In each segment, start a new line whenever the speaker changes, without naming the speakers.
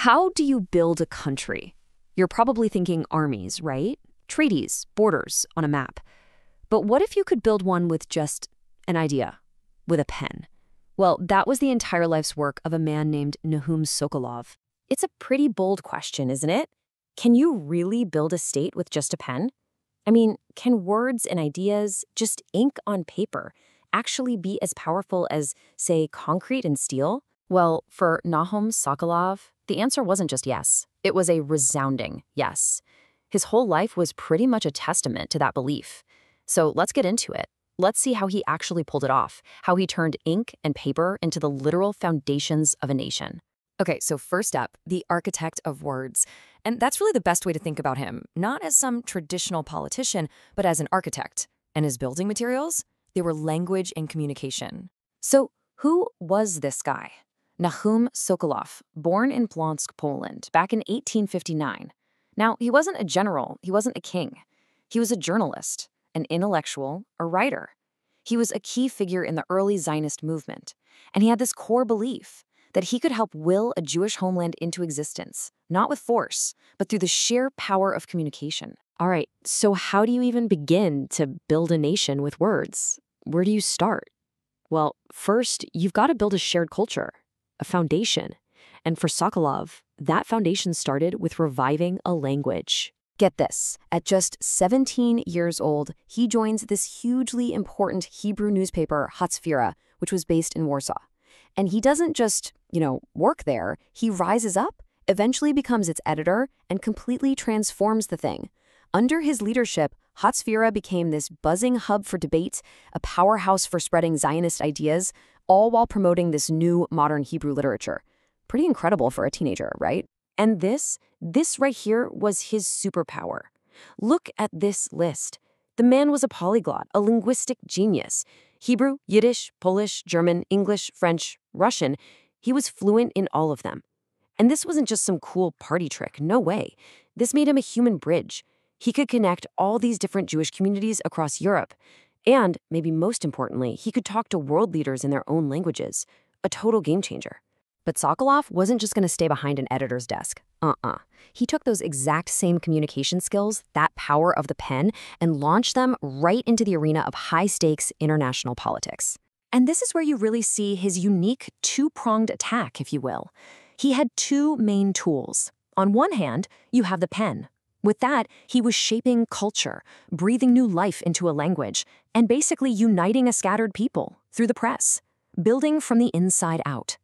How do you build a country? You're probably thinking armies, right? Treaties, borders on a map. But what if you could build one with just an idea, with a pen? Well, that was the entire life's work of a man named Nahum Sokolov.
It's a pretty bold question, isn't it? Can you really build a state with just a pen? I mean, can words and ideas, just ink on paper, actually be as powerful as, say, concrete and steel? Well, for Nahum Sokolov, the answer wasn't just yes. It was a resounding yes. His whole life was pretty much a testament to that belief. So let's get into it. Let's see how he actually pulled it off, how he turned ink and paper into the literal foundations of a nation.
Okay, so first up, the architect of words. And that's really the best way to think about him, not as some traditional politician, but as an architect. And his building materials? They were language and communication.
So who was this guy? Nahum Sokolov, born in Plonsk, Poland, back in 1859. Now, he wasn't a general, he wasn't a king. He was a journalist, an intellectual, a writer. He was a key figure in the early Zionist movement, and he had this core belief that he could help will a Jewish homeland into existence, not with force, but through the sheer power of communication.
All right, so how do you even begin to build a nation with words? Where do you start? Well, first, you've got to build a shared culture, a foundation. And for Sokolov, that foundation started with reviving a language. Get this, at just 17 years old, he joins this hugely important Hebrew newspaper, Hatzfira, which was based in Warsaw. And he doesn't just, work there. He rises up, eventually becomes its editor, and completely transforms the thing. Under his leadership, Hatzfira became this buzzing hub for debate, a powerhouse for spreading Zionist ideas, all while promoting this new modern Hebrew literature. Pretty incredible for a teenager, right?
And this right here was his superpower. Look at this list. The man was a polyglot, a linguistic genius. Hebrew, Yiddish, Polish, German, English, French, Russian. He was fluent in all of them. And this wasn't just some cool party trick, no way. This made him a human bridge. He could connect all these different Jewish communities across Europe. And, maybe most importantly, he could talk to world leaders in their own languages. A total game changer.
But Sokolov wasn't just going to stay behind an editor's desk. He took those exact same communication skills, that power of the pen, and launched them right into the arena of high-stakes international politics.
And this is where you really see his unique two-pronged attack, if you will. He had two main tools. On one hand, you have the pen. With that, he was shaping culture, breathing new life into a language, and basically uniting a scattered people through the press, building from the inside out.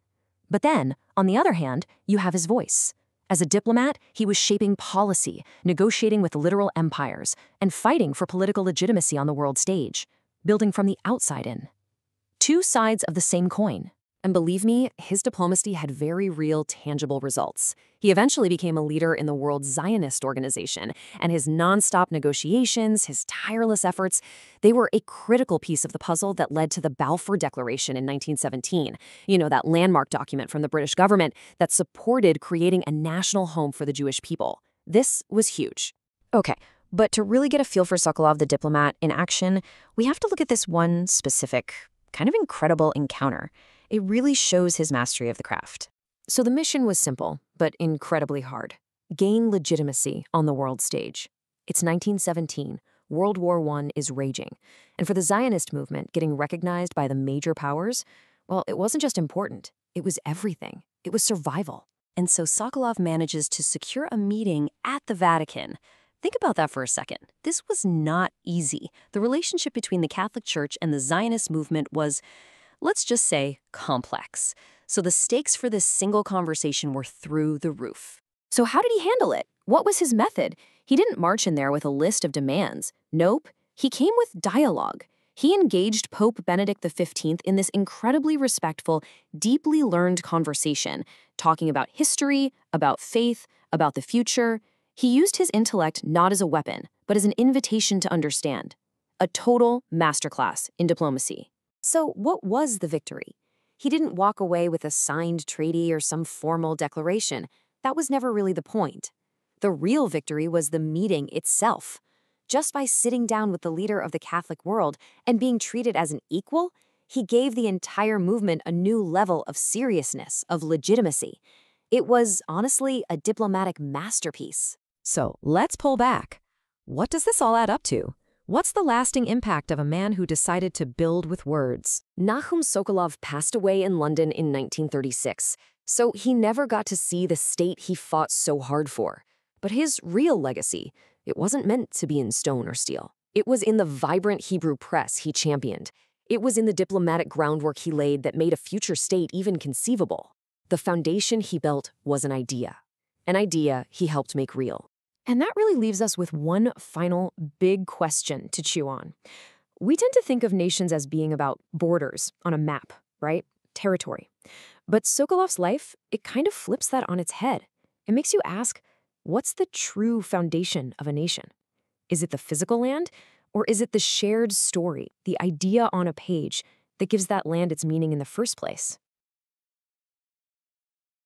But then, on the other hand, you have his voice. As a diplomat, he was shaping policy, negotiating with literal empires, and fighting for political legitimacy on the world stage, building from the outside in. Two sides of the same coin.
And believe me, his diplomacy had very real, tangible results. He eventually became a leader in the World Zionist Organization, and his nonstop negotiations, his tireless efforts, they were a critical piece of the puzzle that led to the Balfour Declaration in 1917. That landmark document from the British government that supported creating a national home for the Jewish people. This was huge.
Okay, but to really get a feel for Sokolov the diplomat in action, we have to look at this one specific, kind of incredible encounter. It really shows his mastery of the craft.
So the mission was simple, but incredibly hard. Gain legitimacy on the world stage. It's 1917. World War I is raging. And for the Zionist movement, getting recognized by the major powers, well, it wasn't just important. It was everything. It was survival.
And so Sokolov manages to secure a meeting at the Vatican. Think about that for a second. This was not easy. The relationship between the Catholic Church and the Zionist movement was, let's just say, complex. So the stakes for this single conversation were through the roof. So how did he handle it? What was his method? He didn't march in there with a list of demands. Nope. He came with dialogue. He engaged Pope Benedict XV in this incredibly respectful, deeply learned conversation, talking about history, about faith, about the future. He used his intellect not as a weapon, but as an invitation to understand. A total masterclass in diplomacy. So what was the victory? He didn't walk away with a signed treaty or some formal declaration. That was never really the point. The real victory was the meeting itself. Just by sitting down with the leader of the Catholic world and being treated as an equal, he gave the entire movement a new level of seriousness, of legitimacy.
It was, honestly, a diplomatic masterpiece.
So let's pull back. What does this all add up to? What's the lasting impact of a man who decided to build with words?
Nahum Sokolov passed away in London in 1936, so he never got to see the state he fought so hard for. But his real legacy, it wasn't meant to be in stone or steel. It was in the vibrant Hebrew press he championed. It was in the diplomatic groundwork he laid that made a future state even conceivable. The foundation he built was an idea he helped make real.
And that really leaves us with one final big question to chew on. We tend to think of nations as being about borders on a map, right? Territory. But Sokolov's life, it kind of flips that on its head. It makes you ask, what's the true foundation of a nation? Is it the physical land, or is it the shared story, the idea on a page, that gives that land its meaning in the first place?